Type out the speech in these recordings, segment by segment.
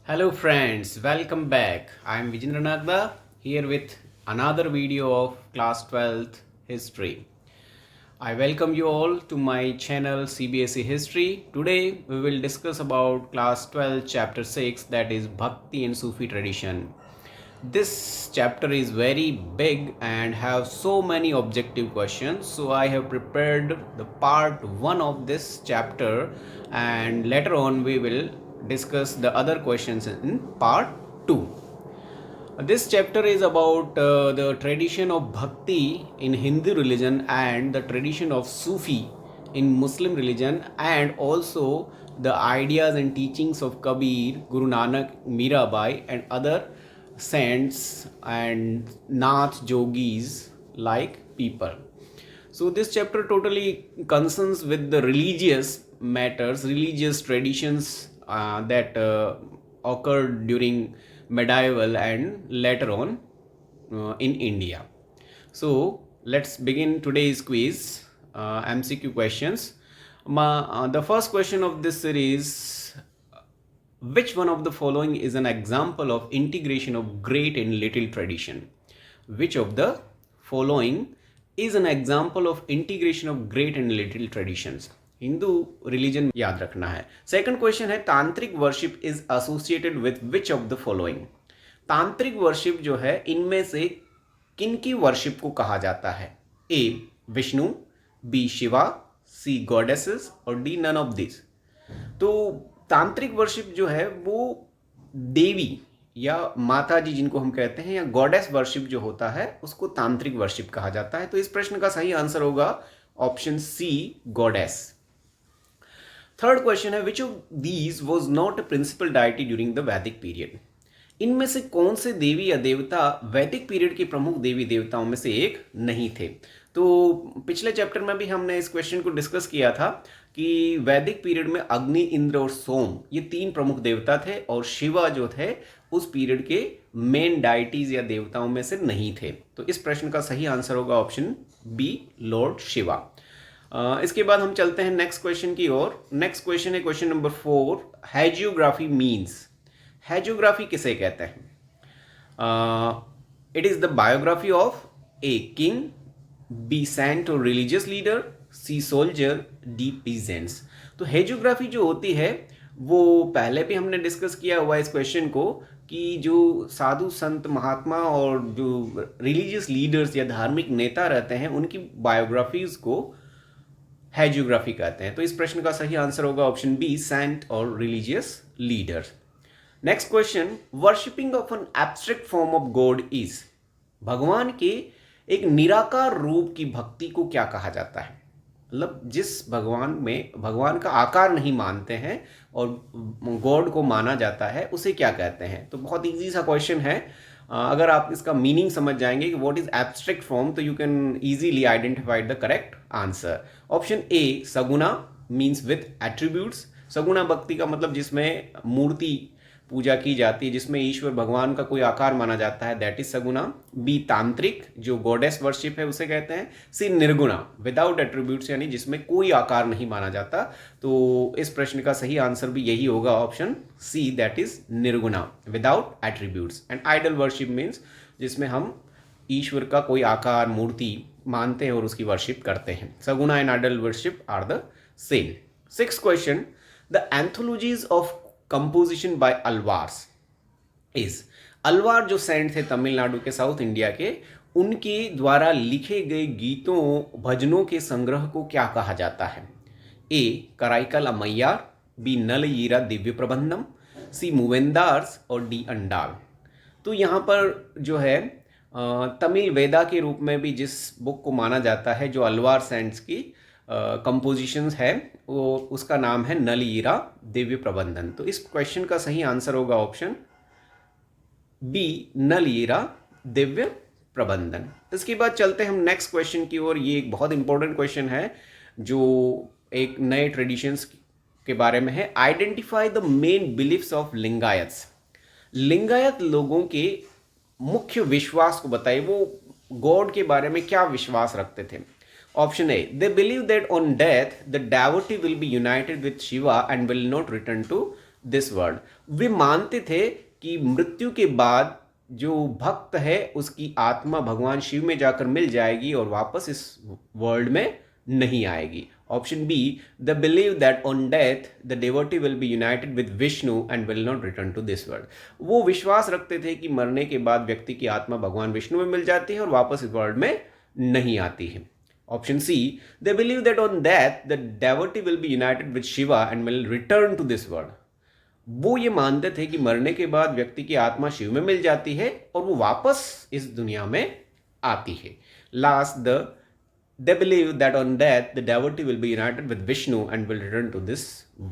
Hello friends, welcome back. I am Vijendra Nagda here with another video of class 12th history. I welcome you all to my channel CBSE History. Today we will discuss about class 12 chapter 6, that is Bhakti and Sufi tradition. This chapter is very big and have so many objective questions, so I have prepared the part 1 of this chapter, and later on we will discuss the other questions in part 2. This chapter is about the tradition of bhakti in Hindu religion and the tradition of Sufi in Muslim religion, and also the ideas and teachings of Kabir, Guru Nanak, Mirabai, and other saints and Nath yogis like people. So this chapter totally concerns with the religious matters, religious traditions that occurred during medieval and later on in India. So let's begin today's quiz, MCQ questions. The first question of this series: which one of the following is an example of integration of great and little tradition? Which of the following is an example of integration of great and little traditions? Hindu religion याद रखना है. Second question है, तांत्रिक worship is associated with which of the following? तांत्रिक worship जो है इनमें से किन की वर्शिप को कहा जाता है? ए विष्णु, बी शिवा, सी गॉडेसेस और डी नन ऑफ दिस. तो तांत्रिक वर्शिप जो है वो देवी या माता जी जिनको हम कहते हैं, या गॉडेस वर्शिप जो होता है उसको तांत्रिक वर्शिप कहा जाता है. तो इस प्रश्न का सही आंसर होगा option C, goddess. Third question है, which of these was not a principal deity during the Vedic period? इनमें से कौन से देवी या देवता वैदिक पीरियड के प्रमुख देवी देवताओं में से एक नहीं थे? तो पिछले चैप्टर में भी हमने इस क्वेश्चन को डिस्कस किया था कि वैदिक पीरियड में अग्नि, इंद्र और सोम ये तीन प्रमुख देवता थे, और शिवा जो थे उस पीरियड के मेन डाइटीज या देवताओं में से नहीं थे. तो इस प्रश्न का सही आंसर होगा ऑप्शन बी, लॉर्ड शिवा. इसके बाद हम चलते हैं नेक्स्ट क्वेश्चन की ओर. नेक्स्ट क्वेश्चन है क्वेश्चन नंबर 4, हैजियोग्राफी मीन्स? हैजियोग्राफी किसे कहते हैं? It is the biography of a king, be sent और रिलीजियस लीडर, सी सोल्जर, डी पीजेंट्स. तो हेजियोग्राफी जो होती है वो पहले भी हमने डिस्कस किया हुआ इस क्वेश्चन को, कि जो साधु संत महात्मा और जो रिलीजियस लीडर्स या धार्मिक नेता रहते हैं उनकी बायोग्राफीज को हैजियोग्राफी कहते हैं. तो इस प्रश्न का सही आंसर होगा ऑप्शन बी, सेंट और religious leaders. Next question, worshipping of an abstract form of God is? भगवान के एक निराकार रूप की भक्ति को क्या कहा जाता है? मतलब जिस भगवान का आकार नहीं मानते हैं और गॉड को माना जाता है उसे क्या कहते हैं? तो बहुत इजी सा क्वेश्चन है. अगर आप इसका मीनिंग समझ जाएंगे कि व्हाट इज एब्स्ट्रैक्ट फॉर्म, तो you can easily identify the correct answer. Option A, saguna means with attributes. Saguna भक्ति का मतलब जिसमें मूर्ति पूजा की जाती है, जिसमें ईश्वर भगवान का कोई आकार माना जाता है, दैट इज सगुना. बी, तांत्रिक जो गॉडेस वर्शिप है उसे कहते हैं. सी, निर्गुणा विदाउट एट्रीब्यूट्स, यानी जिसमें कोई आकार नहीं माना जाता. तो इस प्रश्न का सही आंसर भी यही होगा option C, that is nirguna without attributes. And idol worship means जिसमें हम ईश्वर का कोई आकार, मूर्ति मानते हैं और उसकी वर्शिप करते हैं. Saguna and idol worship are the same. Sixth question, the anthologies of composition by Alvars is? Alvar जो सेंट थे तमिलनाडु के, साउथ इंडिया के, उनके द्वारा लिखे गए गीतों, भजनों के संग्रह को क्या कहा जाता है? ए, कराइकल अमैयार, बी, नल ईरा दिव्य प्रबंधम, सी, मूवेंदार्स और डी, अंडाल. तो यहाँ पर जो है तमिल वेदा के रूप में भी जिस बुक को माना जाता है, जो अलवार सेंट्स की कंपोजिशंस है, वो उसका नाम है नल ईरा दिव्य प्रबंधन. तो इस क्वेश्चन का सही आंसर होगा ऑप्शन बी, नल ईरा दिव्य प्रबंधन. इसके बाद चलते हैं हम नेक्स्ट क्वेश्चन की ओर. ये एक बहुत इंपॉर्टेंट क्वेश्चन है जो एक नए ट्रेडिशंस के बारे में है. Identify the main beliefs of Lingayats. Lingayat लोगों के मुख्य विश्वास को बताइए, वो गॉड के बारे में क्या विश्वास रखते थे? Option A, they believe that on death, the devotee will be united with Shiva and will not return to this world. वे मानते थे कि मृत्यु के बाद जो भक्त है उसकी आत्मा भगवान शिव में जाकर मिल जाएगी और वापस इस वर्ल्ड में नहीं आएगी। Option B, the believe that on death the devotee will be united with Vishnu and will not return to this world. वो विश्वास रखते थे कि मरने के बाद व्यक्ति की आत्मा भगवान विष्णु में मिल जाती है और वापस इस वर्ल्ड में नहीं आती है। Option C, they believe that on death the devotee will be united with Shiva and will return to this world. वो ये मानते थे कि मरने के बाद व्यक्ति की आत्मा शिव में मिल जाती है और वो वापस इस दुनिया में आती है। Last, they believe that on death the devotee will be united with Vishnu and will return to this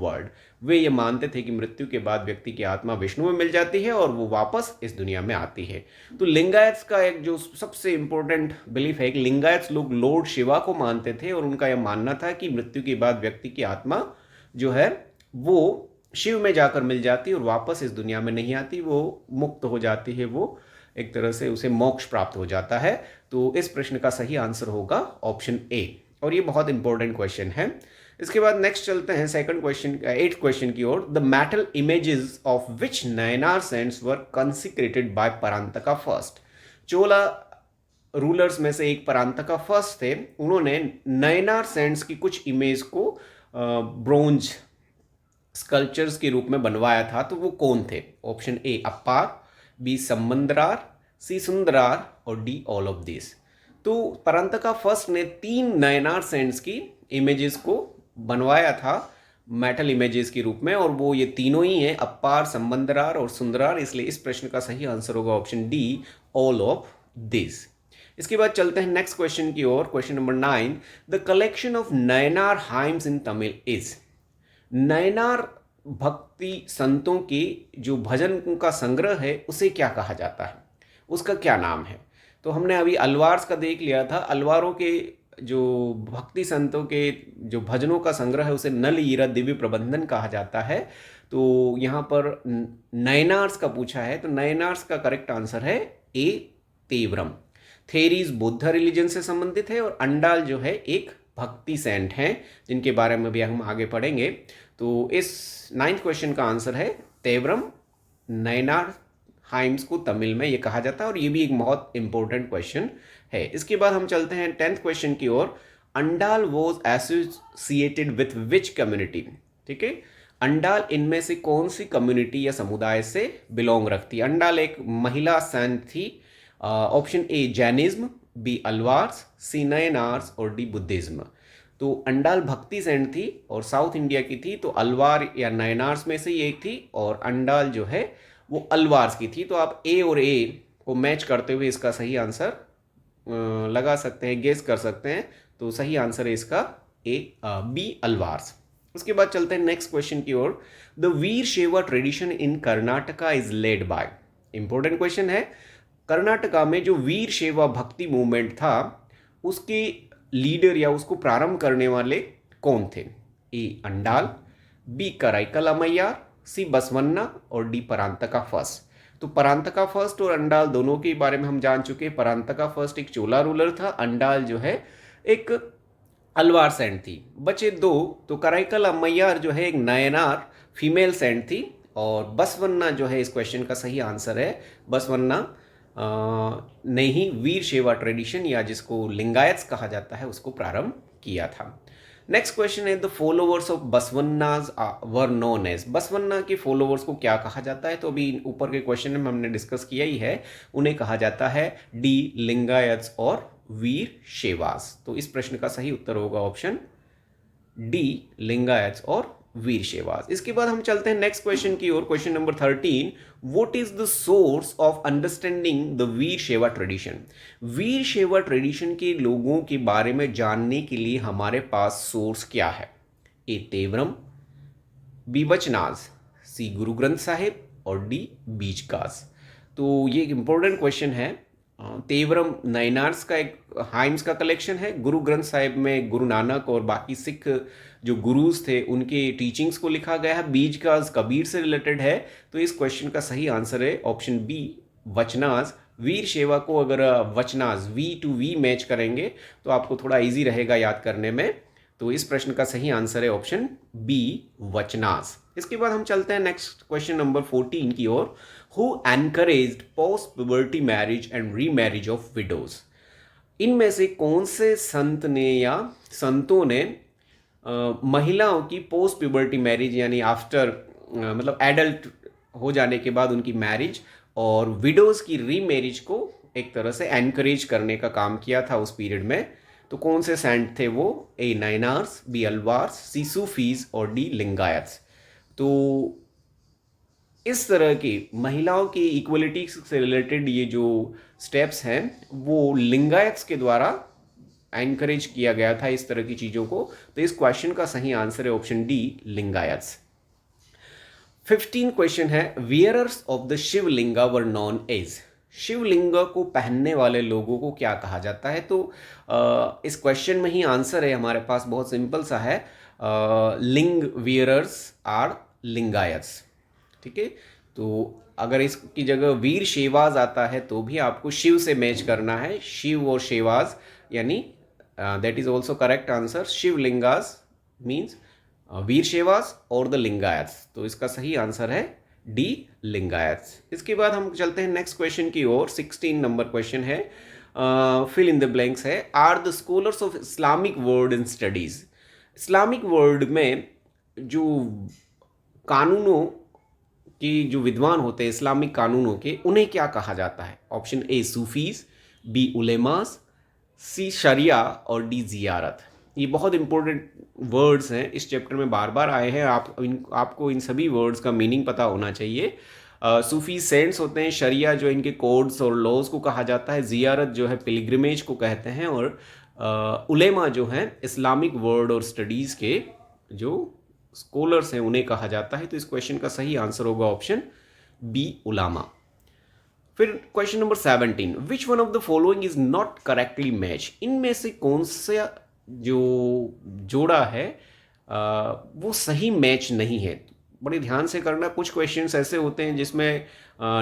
world। वे ये मानते थे कि मृत्यु के बाद व्यक्ति की आत्मा विष्णु में मिल जाती है और वो वापस इस दुनिया में आती है। तो लिंगायत्स का एक जो सबसे इंपॉर्टेंट बिलीफ है कि लिंगायत्स लोग लॉर्ड शिवा को मानते थे और उनका यह मानना था कि मृत्यु के बाद व्यक्ति की आत्मा जो है वो शिव में जाकर मिल जाती है और वापस इस दुनिया में नहीं आती, वो मुक्त हो जाती है, वो एक तरह से उसे मोक्ष प्राप्त हो जाता है। तो इस प्रश्न का सही आंसर होगा ऑप्शन ए, और ये बहुत इंपॉर्टेंट क्वेश्चन है। इसके बाद नेक्स्ट चलते हैं सेकंड क्वेश्चन, 8th क्वेश्चन की ओर। The metal images of which Nayanar saints were consecrated by Parantaka first. Chola rulers में से एक परांतका फर्स्ट थे, उन्होंने नयनार सेंट्स की कुछ इमेज को ब्रोंज स्कल्पचर्स के रूप में बनवाया था। तो वो कौन थे? ऑप्शन ए अप्पार, बी संबंदरार, सी सुंदरार और डी ऑल ऑफ दिस। तो परांतका फर्स्ट ने 3 नयनार सेंट्स की इमेजेस को बनवाया था मेटल इमेजेस के रूप में, और वो ये तीनों ही हैं, अप्पार, संबंदरार और सुंदरार। इसलिए इस प्रश्न का सही आंसर होगा option D, all of this. इसके बाद चलते हैं नेक्स्ट क्वेश्चन की ओर। Question number 9, the collection of Nayanar hymns in Tamil is. Nayanar bhakti संतों के जो भजन का संग्रह है उसे क्या कहा जाता है, उसका क्या नाम है? तो हमने अभी अलवार्स का देख लिया था। अलवारों के जो भक्ति संतों के जो भजनों का संग्रह है उसे नल ईरा दिव्य प्रबंधन कहा जाता है। तो यहाँ पर नयनार्स का पूछा है, तो नयनार्स का करेक्ट आंसर है ए, तेवरम। थेरीज बुद्ध रिलीजन से संबंधित है और अंडाल जो है एक भक्ति सेंट हैं, जिनके बारे में भी हम आगे पढ़ेंगे। तो इस 9th क्वेश्चन का आंसर है तेवरम। नयनार हाइम्स को तमिल में ये कहा जाता है, और ये भी एक बहुत इंपॉर्टेंट क्वेश्चन है। इसके बाद हम चलते हैं 10th क्वेश्चन की ओर। Andal was associated with which community. ठीक है, अंडाल इनमें से कौन सी कम्युनिटी या समुदाय से बिलोंग रखती है? अंडाल एक महिला सेंट थी। Option A Jainism, B Alvars, सी नयनार्स और डी बुद्धिज्म। तो अंडाल भक्ति सेंट थी और साउथ इंडिया की थी, तो अलवार या नयनार्स में से ही एक थी, और अंडाल जो है वो अलवार्स की थी। तो आप ए और ए को मैच करते हुए इसका सही आंसर लगा सकते हैं, गेस कर सकते हैं। तो सही आंसर है इसका ए, बी अलवार्स। उसके बाद चलते हैं नेक्स्ट क्वेश्चन की ओर। The Vira Shaiva tradition in Karnataka is led by. Important question है। कर्नाटका में जो वीर शैवा भक्ति मूवमेंट था उसके लीडर या उसको प्रारंभ करने वाले कौन थे? ए अंडाल, बी कराईकल अम्मैयार, सी बसवन्ना और डी परांतका फर्स्ट। तो परांतका फर्स्ट और अंडाल दोनों के बारे में हम जान चुके हैं। परांतका फर्स्ट एक चोला रूलर था, अंडाल जो है एक अलवार सेंट थी। बचे 2, तो कराईकल अम्मैयार जो है एक नयनार फीमेल सेंट थी, और बसवन्ना जो है इस क्वेश्चन का सही आंसर है। बसवन्ना ने ही वीर शैवा ट्रेडिशन या जिसको लिंगायत्स कहा जाता है उसको प्रारंभ किया था। नेक्स्ट क्वेश्चन है, the followers of Basavanna's were known as. Basavanna के फॉलोवर्स को क्या कहा जाता है? तो अभी ऊपर के क्वेश्चन में हमने डिस्कस किया ही है, उन्हें कहा जाता है डी लिंगायत्स और वीर शैवास। तो इस प्रश्न का सही उत्तर होगा ऑप्शन डी, लिंगायत्स और वीर शैवास। इसके बाद हम चलते हैं नेक्स्ट क्वेश्चन की ओर। Question number 13, what is the source of understanding the Vira Shaiva tradition. Vira Shaiva tradition के लोगों के बारे में जानने के लिए हमारे पास सोर्स क्या है? ए तेवरम, बी वचनाज, सी गुरु ग्रंथ साहिब और डी बीजकास। तो ये एक इंपॉर्टेंट क्वेश्चन है। तेवरम नयनार्स का एक हाइम्स का कलेक्शन है। गुरु ग्रंथ साहिब में गुरु नानक और बाकी सिख जो गुरुज थे उनके टीचिंग्स को लिखा गया है। बीज का कबीर से रिलेटेड है। तो इस क्वेश्चन का सही आंसर है ऑप्शन बी, वचनाज। वीर शैवा को अगर वचनाज वी टू वी मैच करेंगे तो आपको थोड़ा इजी रहेगा याद करने में। तो इस प्रश्न का सही आंसर है ऑप्शन बी, वचनास। इसके बाद हम चलते हैं नेक्स्ट क्वेश्चन नंबर 14 की ओर। Who encouraged post puberty marriage and remarriage of widows? इनमें से कौन से संत ने या संतों ने महिलाओं की पोस्ट प्यूबर्टी मैरिज यानी आफ्टर मतलब एडल्ट हो जाने के बाद उनकी मैरिज और विडोज की रीमैरिज को एक तरह से एनकरेज करने का काम किया था उस पीरियड में? तो कौन से सेंट थे वो? ए नायनार्स, बी अल्वार्स, सी सूफीज और डी लिंगायत्स। तो इस तरह की महिलाओं की इक्वलिटी से रिलेटेड ये जो स्टेप्स हैं वो लिंगायत्स के द्वारा एनकरेज किया गया था इस तरह की चीज़ों को। तो इस क्वेश्चन का सही आंसर है ऑप्शन डी, लिंगायत्स। 15 क्वेश्चन है, wearers of the Shivalinga were known as? Shivling को पहनने वाले लोगों को क्या कहा जाता है? तो इस क्वेश्चन में ही आंसर है हमारे पास, बहुत सिंपल सा है, लिंग वियरर्स आर लिंगायत्स। ठीक है, तो अगर इसकी जगह वीर शेवाज आता है तो भी आपको शिव से मैच करना है, शिव और शेवाज, यानी that is also correct answer. Shivalingas means Vira Shaivas और द लिंगायत्स। तो इसका सही आंसर है डी, लिंगायत्स। इसके बाद हम चलते हैं नेक्स्ट क्वेश्चन की ओर। 16 नंबर क्वेश्चन है, फिल इन द ब्लैंक्स है, are the scholars of Islamic world in studies? Islamic world में जो कानूनों कि जो विद्वान होते हैं इस्लामिक कानूनों के, उन्हें क्या कहा जाता है? ऑप्शन ए सूफीज, बी उलेमास, सी शरिया और डी जियारत। ये बहुत इंपॉर्टेंट वर्ड्स हैं, इस चैप्टर में बार बार आए हैं। आपको इन सभी वर्ड्स का मीनिंग पता होना चाहिए। सूफी सेंट्स होते हैं, शरिया जो इनके कोड्स और लॉज को कहा जाता है, जियारत जो है पिलग्रिमेज को कहते हैं, और उलेमा जो हैं इस्लामिक वर्ल्ड और स्टडीज़ के जो स्कॉलर्स हैं उन्हें कहा जाता है। तो इस क्वेश्चन का सही आंसर होगा ऑप्शन बी, उलामा। फिर question number 17, which one of the following is not correctly match? इनमें से कौन सा जो जोड़ा है वो सही मैच नहीं है? बड़े ध्यान से करना, कुछ क्वेश्चंस ऐसे होते हैं जिसमें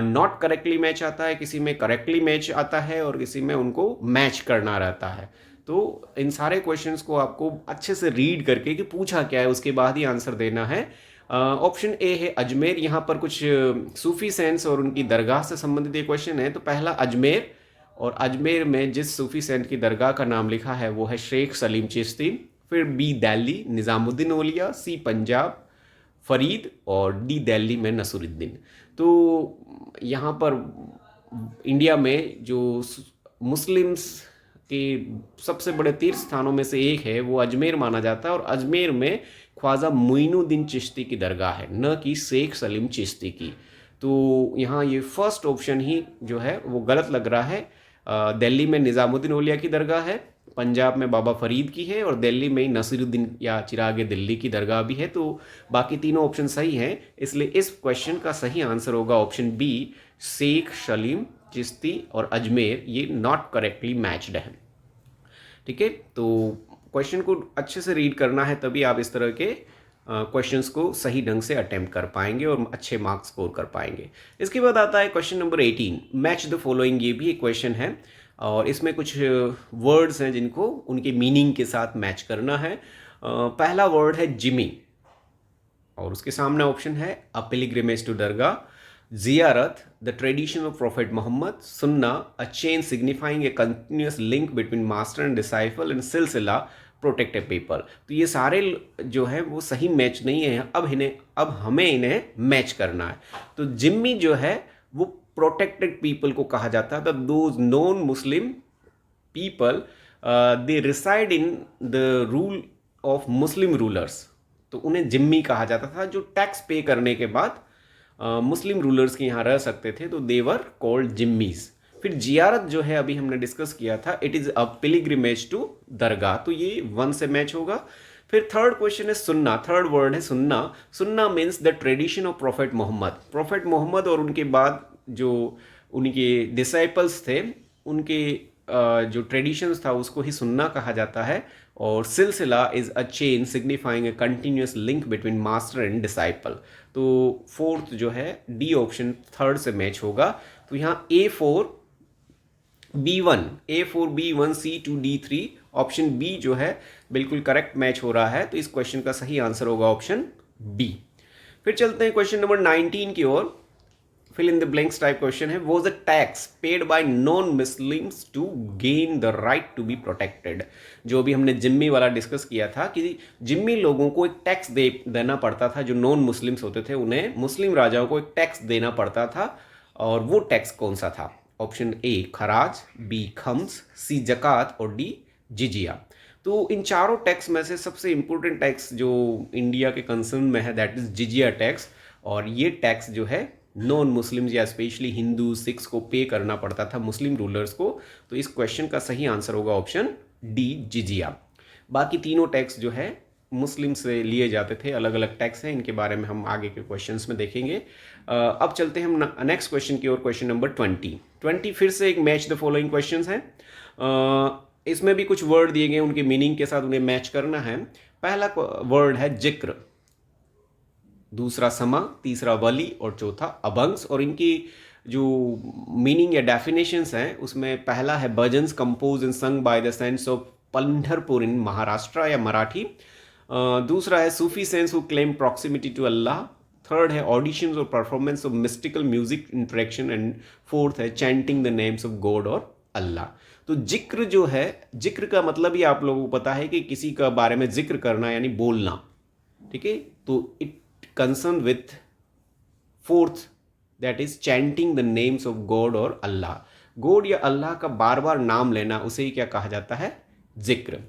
नॉट करेक्टली मैच आता है, किसी में करेक्टली मैच आता है और किसी में उनको मैच करना रहता है। तो इन सारे क्वेश्चंस को आपको अच्छे से रीड करके कि पूछा क्या है उसके बाद ही आंसर देना है। ऑप्शन ए है अजमेर। यहाँ पर कुछ सूफी सेंट्स और उनकी दरगाह से संबंधित ये क्वेश्चन है। तो पहला अजमेर, और अजमेर में जिस सूफी सेंट की दरगाह का नाम लिखा है वो है शेख सलीम चिश्ती। फिर बी दिल्ली निज़ामुद्दीन औलिया, सी पंजाब फरीद और डी दिल्ली में नसरुद्दीन। तो यहाँ पर इंडिया में जो मुस्लिम्स के सबसे बड़े तीर्थ स्थानों में से एक है वो अजमेर माना जाता है, और अजमेर में ख्वाजा मोइनुद्दीन चिश्ती की दरगाह है, न कि शेख सलीम चिश्ती की। तो यहाँ ये फर्स्ट ऑप्शन ही जो है वो गलत लग रहा है। दिल्ली में निज़ामुद्दीन औलिया की दरगाह है, पंजाब में बाबा फरीद की है, और दिल्ली में नसीरुद्दीन या चिरागे दिल्ली की दरगाह भी है। तो बाकी तीनों ऑप्शन सही हैं, इसलिए इस क्वेश्चन का सही आंसर होगा ऑप्शन बी, शेख सलीम चिश्ती और अजमेर ये नॉट करेक्टली मैच्ड है। ठीक है, तो क्वेश्चन को अच्छे से रीड करना है, तभी आप इस तरह के क्वेश्चंस को सही ढंग से अटेम्प्ट कर पाएंगे और अच्छे मार्क्स स्कोर कर पाएंगे। इसके बाद आता है question number 18, match the following. ये भी एक क्वेश्चन है और इसमें कुछ वर्ड्स हैं जिनको उनके मीनिंग के साथ मैच करना है। पहला वर्ड है जिमी और उसके सामने ऑप्शन है अ pilgrimage to dargah, ziyarat the tradition of prophet Mohammad, sunna a chain signifying a continuous link between master and disciple, and silsila protected people. तो ये सारे जो है वो सही मैच नहीं है। अब हमें इन्हें मैच करना है। तो जिम्मी जो है वो प्रोटेक्टेड पीपल को कहा जाता है। Those non Muslim people they reside in the rule of Muslim rulers, तो उन्हें जिम्मी कहा जाता था। जो टैक्स पे करने के बाद मुस्लिम रूलर्स के यहाँ रह सकते थे, तो देवर कॉल्ड जिम्मीज। फिर जियारत जो है अभी हमने डिस्कस किया था, it is a pilgrimage to dargah, तो ये 1 से मैच होगा। फिर थर्ड क्वेश्चन है सुन्ना, थर्ड वर्ड है सुन्ना। सुन्ना means the tradition of prophet Muhammad. Prophet Muhammad और उनके बाद जो उनके डिसाइपल्स थे उनके जो ट्रेडिशंस था उसको ही सुन्ना कहा जाता है। और सिलसिला is a chain signifying a continuous link between master and disciple. तो फोर्थ जो है डी ऑप्शन थर्ड से मैच होगा। तो यहाँ A4 B1 C2 D3 option B जो है बिल्कुल करेक्ट मैच हो रहा है, तो इस क्वेश्चन का सही आंसर होगा ऑप्शन बी। फिर चलते हैं क्वेश्चन नंबर 19 की ओर। Fill in the blanks type question है, was a tax paid by non Muslims to gain the right to be protected. जो अभी हमने जिम्मी वाला डिस्कस किया था कि जिम्मी लोगों को एक टैक्स देना पड़ता था, जो नॉन मुस्लिम्स होते थे उन्हें मुस्लिम राजाओं को एक टैक्स देना पड़ता था, और वो टैक्स कौन सा था? ऑप्शन ए खराज, बी खम्स, सी जक़ात और डी जिजिया। तो इन चारों टैक्स में से सबसे इंपॉर्टेंट टैक्स जो इंडिया के कंसर्न में है दैट इज जिजिया टैक्स, और ये टैक्स जो है नॉन मुस्लिम्स या स्पेशली हिंदू सिख्स को पे करना पड़ता था मुस्लिम रूलर्स को। तो इस क्वेश्चन का सही आंसर होगा ऑप्शन डी जिजिया। बाकी तीनों टैक्स जो है मुस्लिम से लिए जाते थे, अलग अलग टैक्स हैं, इनके बारे में हम आगे के क्वेश्चंस में देखेंगे। अब चलते हैं हम नेक्स्ट क्वेश्चन की ओर, क्वेश्चन नंबर 20 फिर से एक मैच द फॉलोइंग क्वेश्चंस हैं। इसमें भी कुछ वर्ड दिए गए, उनके मीनिंग के साथ उन्हें मैच करना है। पहला वर्ड है जिक्र, दूसरा समा, तीसरा वली और चौथा अभंग्स। और इनकी जो मीनिंग या डेफिनेशंस हैं उसमें पहला है bhajans compose and sang by the saints of Pandharpur in Maharashtra या मराठी। दूसरा है Sufi saints who claim proximity to Allah. Third है ऑडिशंस और performance of mystical music interaction. And fourth है chanting the names of god और अल्लाह। तो जिक्र जो है, जिक्र का मतलब ही आप लोगों को पता है कि किसी का बारे में जिक्र करना यानी बोलना, ठीक है। तो it concern with fourth that is chanting the names of god और अल्लाह। गॉड या अल्लाह का बार बार नाम लेना, उसे ही क्या कहा जाता है? जिक्र।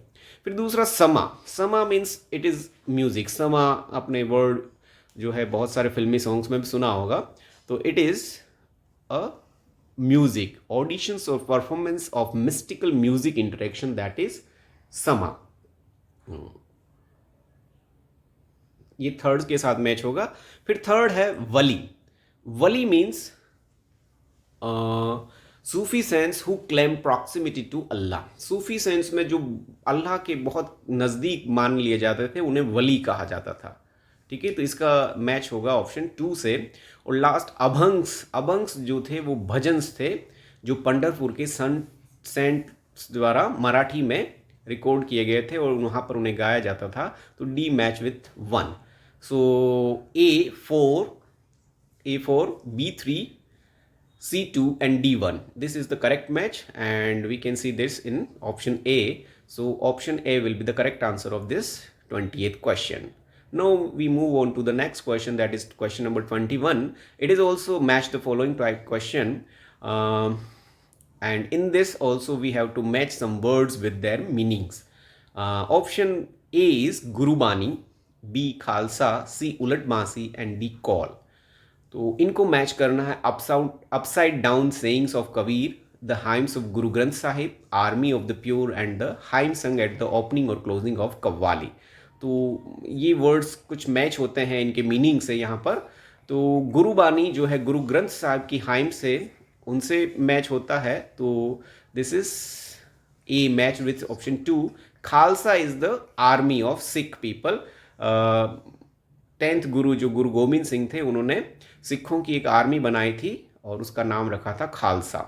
फिर दूसरा समा, समा मीन्स इट इज म्यूजिक। समा अपने वर्ड जो है बहुत सारे फिल्मी सॉन्ग्स में भी सुना होगा। तो it is a music, auditions और performance of mystical music interaction, that is sama. ये थर्ड के साथ मैच होगा। फिर थर्ड है wali. Wali means Sufi saints who claim proximity to Allah. Sufi saints में जो अल्लाह के बहुत नज़दीक मान लिए जाते थे उन्हें वली कहा जाता था, ठीक है। तो इसका मैच होगा ऑप्शन 2 से। और लास्ट अभंग्स, अभंग्स जो थे वो भजन्स थे जो पंढरपुर के सेंट्स द्वारा मराठी में रिकॉर्ड किए गए थे और वहाँ पर उन्हें गाया जाता था। तो D match with 1। So A4, B3, C2 and D1. This is the correct match and we can see this in option A. So option A will be the correct answer of this 28th question. Now we move on to the next question, that is question number 21. It is also match the following type question. And in this also we have to match some words with their meanings. Option A is Gurubani, B Khalsa, C Ulatmasi and D Call. तो इनको match करना है upside down sayings of Kabir, the hymns of Guru Granth Sahib, army of the pure and the hymn संग at the opening और closing of qawwali. तो ये words कुछ match होते हैं इनके मीनिंग से यहाँ पर। तो गुरुबानी जो है गुरु ग्रंथ साहिब की हाइम से, उनसे मैच होता है। तो this is a match with option 2। Khalsa is the army of Sikh people. 10th गुरु जो गुरु गोविंद सिंह थे उन्होंने सिखों की एक आर्मी बनाई थी और उसका नाम रखा था खालसा।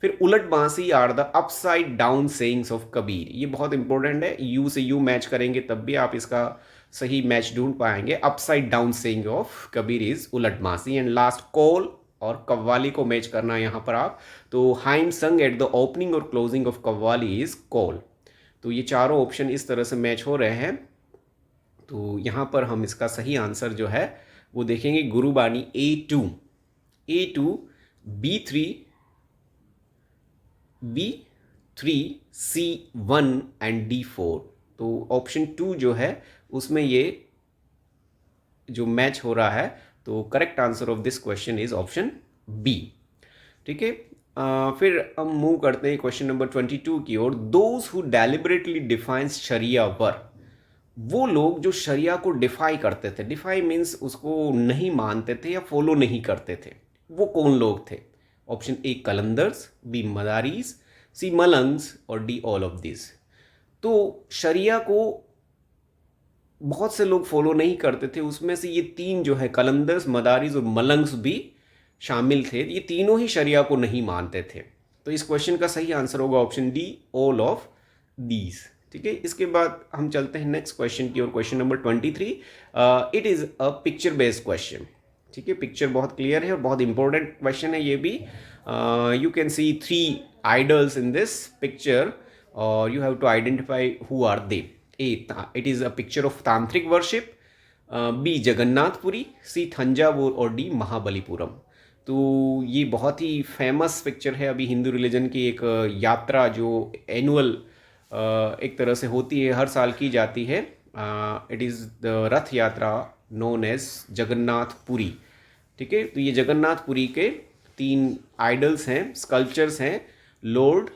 फिर Ulatbansi are the upside down sayings of Kabir. ये बहुत इंपॉर्टेंट है, यू से यू मैच करेंगे तब भी आप इसका सही मैच ढूंढ पाएंगे। Upside down saying of Kabir is उलट बांसी। एंड लास्ट कॉल और कव्वाली को मैच करना है यहाँ पर आप। तो हाइम संग एट द ओपनिंग और closing of qawwali is call. तो ये चारों ऑप्शन इस तरह से मैच हो रहे हैं। तो यहाँ पर हम इसका सही आंसर जो है वो देखेंगे Gurbani A2, B3, C1 and D4। तो ऑप्शन 2 जो है उसमें ये जो मैच हो रहा है, तो correct answer of this question is option B, ठीक है। फिर हम मूव करते हैं क्वेश्चन नंबर 22 की ओर। दोज हु डेलिबरेटली डिफाइंस शरिया वर, वो लोग जो शरिया को डिफाई करते थे, डिफाई मीन्स उसको नहीं मानते थे या फॉलो नहीं करते थे, वो कौन लोग थे? ऑप्शन ए कलंदर्स, बी मदारीस, सी मलंग्स और डी ऑल ऑफ दिस। तो शरिया को बहुत से लोग फॉलो नहीं करते थे, उसमें से ये 3 जो है कलंदर्स, मदारीस और मलंग्स भी शामिल थे। ये तीनों ही शरिया को नहीं मानते थे। तो इस क्वेश्चन का सही आंसर होगा option D, all of these, ठीक है। इसके बाद हम चलते हैं नेक्स्ट क्वेश्चन की ओर, question number 23। It is a picture based question. ठीक है, पिक्चर बहुत क्लियर है और बहुत इंपॉर्टेंट क्वेश्चन है ये भी। You can see 3 idols in this picture और you have to identify who are they. It is a picture of tantric worship, B Jagannathpuri, C Thanjavur और डी महाबलीपुरम। तो ये बहुत ही फेमस पिक्चर है अभी हिंदू रिलीजन की, एक यात्रा जो एनुअल एक तरह से होती है, हर साल की जाती है। इट इज़ द रथ यात्रा नोन एज जगन्नाथपुरी। ठीक है, तो ये जगन्नाथपुरी के 3 आइडल्स हैं, स्कल्पचर्स हैं, लॉर्ड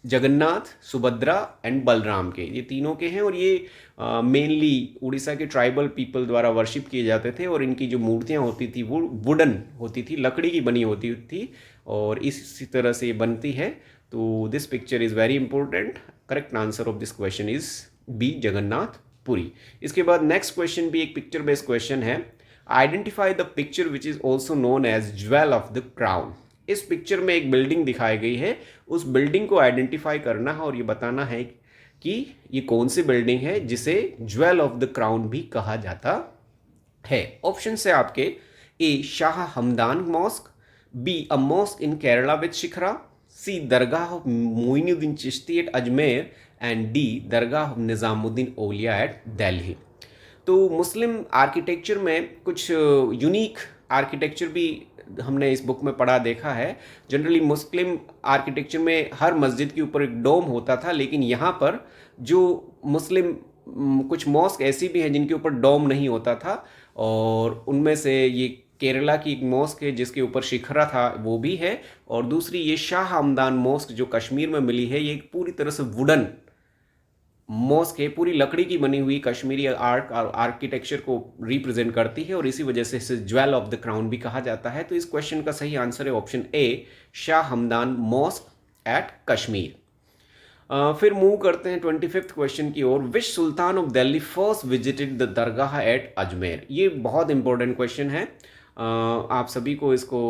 जगन्नाथ, सुभद्रा एंड बलराम के, ये तीनों के हैं। और ये मेनली उड़ीसा के ट्राइबल पीपल द्वारा वर्शिप किए जाते थे और इनकी जो मूर्तियाँ होती थी वो वुडन होती थी, लकड़ी की बनी होती थी और इसी तरह से ये बनती है। तो this picture is very important. Correct answer of this question is B Jagannath Puri. इसके बाद नेक्स्ट क्वेश्चन भी एक पिक्चर बेस्ड क्वेश्चन है। Identify the picture which is also known as jewel of the crown. इस पिक्चर में एक बिल्डिंग दिखाई गई है, उस बिल्डिंग को आइडेंटिफाई करना है और ये बताना है कि ये कौन सी बिल्डिंग है जिसे ज्वेल ऑफ द क्राउन भी कहा जाता है। ऑप्शन है आपके, A Shah Hamdan mosque, B a mosque in Kerala with shikhara, C dargah of Moinuddin Chishti at Ajmer and D dargah of Nizamuddin Auliya at Delhi. तो मुस्लिम आर्किटेक्चर में कुछ यूनिक आर्किटेक्चर भी हमने इस बुक में पढ़ा देखा है। जनरली मुस्लिम आर्किटेक्चर में हर मस्जिद के ऊपर एक डोम होता था, लेकिन यहाँ पर जो मुस्लिम कुछ मॉस्क ऐसी भी हैं जिनके ऊपर डोम नहीं होता था और उनमें से ये केरला की एक मॉस्क है जिसके ऊपर शिखरा था, वो भी है। और दूसरी ये शाह हमदान मॉस्क जो कश्मीर में मिली है, ये पूरी तरह से वुडन मॉस्क है, पूरी लकड़ी की बनी हुई कश्मीरी आर्ट और आर्किटेक्चर को रिप्रेजेंट करती है और इसी वजह से इसे ज्वेल ऑफ द क्राउन भी कहा जाता है। तो इस क्वेश्चन का सही आंसर है option A, Shah Hamdan mosque at Kashmir. फिर मूव करते हैं 25th क्वेश्चन की ओर। Which sultan of Delhi first visited the Dargah at Ajmer. ये बहुत इंपॉर्टेंट क्वेश्चन है, आप सभी को इसको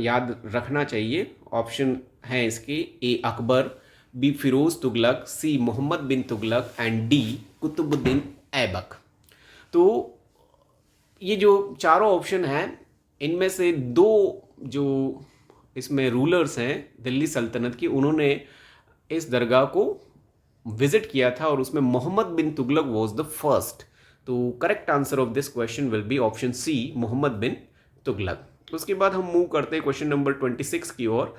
याद रखना चाहिए। ऑप्शन है इसके, A Akbar, B Firoz Tughlaq, C Mohammad bin Tughlaq and D Qutbuddin Aibak. तो ये जो चारों ऑप्शन हैं इनमें से 2 जो इसमें रूलर्स हैं दिल्ली सल्तनत की, उन्होंने इस दरगाह को विजिट किया था और उसमें Mohammad bin Tughlaq was the first. तो correct answer of this question will be option C, Mohammad bin Tughlaq. उसके बाद हम मूव करते हैं क्वेश्चन नंबर 26 की ओर।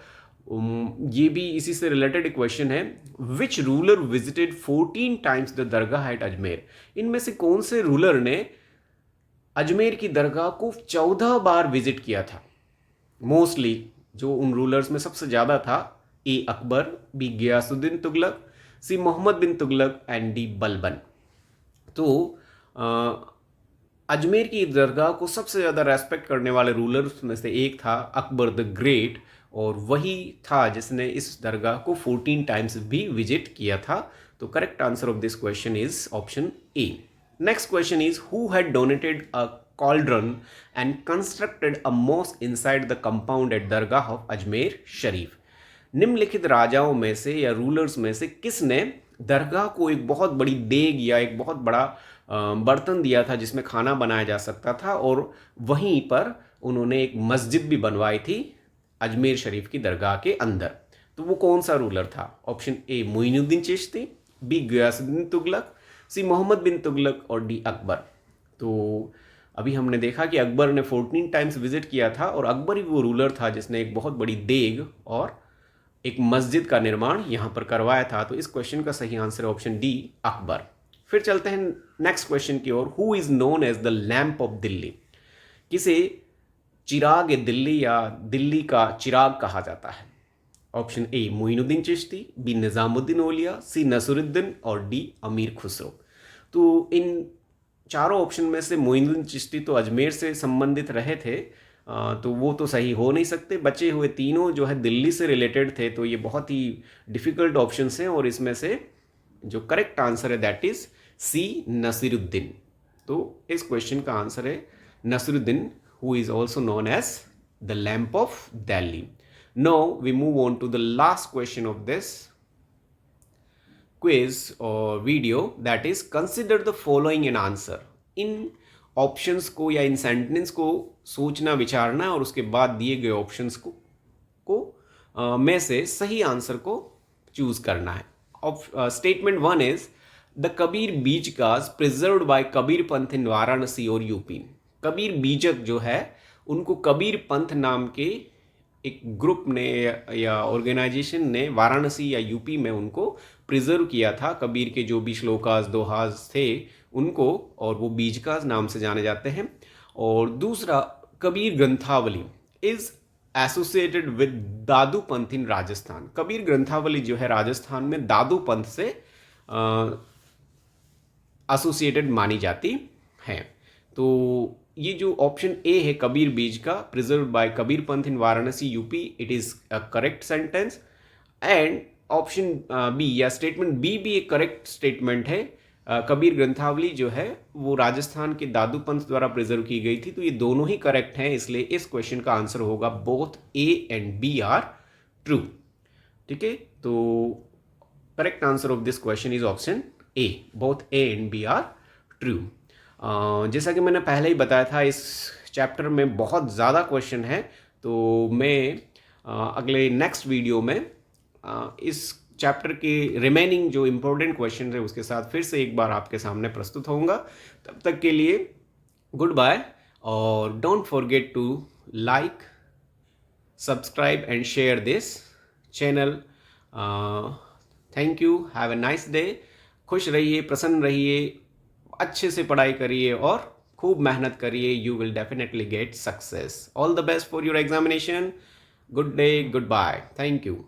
ये भी इसी से रिलेटेड क्वेश्चन है। Which ruler visited 14 times the Dargah at Ajmer. इनमें से कौन से रूलर ने अजमेर की दरगाह को 14 बार विजिट किया था? मोस्टली जो उन रूलर्स में सबसे ज़्यादा था, A Akbar, B Ghiyasuddin Tughlaq, C Mohammad bin Tughlaq and D Balban. तो अजमेर की दरगाह को सबसे ज़्यादा रेस्पेक्ट करने वाले रूलर्स में से एक था अकबर द ग्रेट और वही था जिसने इस दरगाह को 14 टाइम्स भी विजिट किया था। तो correct answer of this question is option A. Next question is who had donated a cauldron and constructed a mosque inside the compound at dargah of Ajmer Sharif. निम्नलिखित राजाओं में से या रूलर्स में से किसने दरगाह को एक बहुत बड़ी देग या एक बहुत बड़ा बर्तन दिया था जिसमें खाना बनाया जा सकता था और वहीं पर उन्होंने एक मस्जिद भी बनवाई थी अजमेर शरीफ की दरगाह के अंदर? तो वो कौन सा रूलर था? Option A Moinuddin Chishti, B Ghiyasuddin Tughlaq, C Mohammad bin Tughlaq और डी अकबर। तो अभी हमने देखा कि अकबर ने 14 टाइम्स विजिट किया था और अकबर ही वो रूलर था जिसने एक बहुत बड़ी देग और एक मस्जिद का निर्माण यहाँ पर करवाया था। तो इस क्वेश्चन का सही आंसर है ऑप्शन डी, अकबर। फिर चलते हैं नेक्स्ट क्वेश्चन की ओर। Who is known as the lamp of Delhi. किसे चिराग दिल्ली या दिल्ली का चिराग कहा जाता है? Option A Moinuddin Chishti, B Nizamuddin Auliya, C Nasiruddin और डी अमीर खुसरो। तो इन चारों ऑप्शन में से मोइनुद्दीन चिश्ती तो अजमेर से संबंधित रहे थे, तो वो तो सही हो नहीं सकते। बचे हुए तीनों जो है दिल्ली से रिलेटेड थे, तो ये बहुत ही डिफ़िकल्ट ऑप्शंस हैं और इसमें से जो करेक्ट आंसर है दैट इज़ सी, नसीरुद्दीन। तो इस क्वेश्चन का आंसर है Naseeruddin, who is also known as the lamp of Delhi. Now we move on to the last question of this quiz or video, that is consider the following and answer. In options को या इन sentence को सोचना विचारना और उसके बाद दिए गए options को में से सही आंसर को चूज करना है. स्टेटमेंट 1 इज द कबीर बीज काज preserved bye Kabir Panth in Varanasi और यूपी. कबीर बीजक जो है उनको कबीर पंथ नाम के एक ग्रुप ने या ऑर्गेनाइजेशन ने वाराणसी या यूपी में उनको प्रिजर्व किया था. कबीर के जो भी श्लोकास दोहास थे उनको, और वो बीजकास नाम से जाने जाते हैं. और दूसरा, कबीर ग्रंथावली इज एसोसिएटेड विद दादू पंथ इन राजस्थान. कबीर ग्रंथावली जो है राजस्थान में दादू पंथ से एसोसिएटेड मानी जाती है. तो ये जो ऑप्शन ए है कबीर बीज का, preserve by Kabir Panth in Varanasi UP, it is a correct sentence. And option B या स्टेटमेंट बी भी एक करेक्ट स्टेटमेंट है. कबीर ग्रंथावली जो है वो राजस्थान के दादू पंथ द्वारा प्रिजर्व की गई थी. तो ये दोनों ही करेक्ट हैं, इसलिए इस क्वेश्चन का आंसर होगा both A and B are true. ठीक है, तो correct answer of this question is option A, both A and B are true. जैसा कि मैंने पहले ही बताया था, इस चैप्टर में बहुत ज़्यादा क्वेश्चन है. तो मैं अगले नेक्स्ट वीडियो में इस चैप्टर के रिमेनिंग जो इम्पोर्टेंट क्वेश्चन है उसके साथ फिर से एक बार आपके सामने प्रस्तुत होऊंगा. तब तक के लिए गुड बाय, और don't forget to like, subscribe and share this channel. Thank you, have a nice day. खुश रहिए, प्रसन्न रहिए, अच्छे से पढ़ाई करिए और खूब मेहनत करिए. You will definitely get success. All the best for your examination. Good day, good bye. Thank you.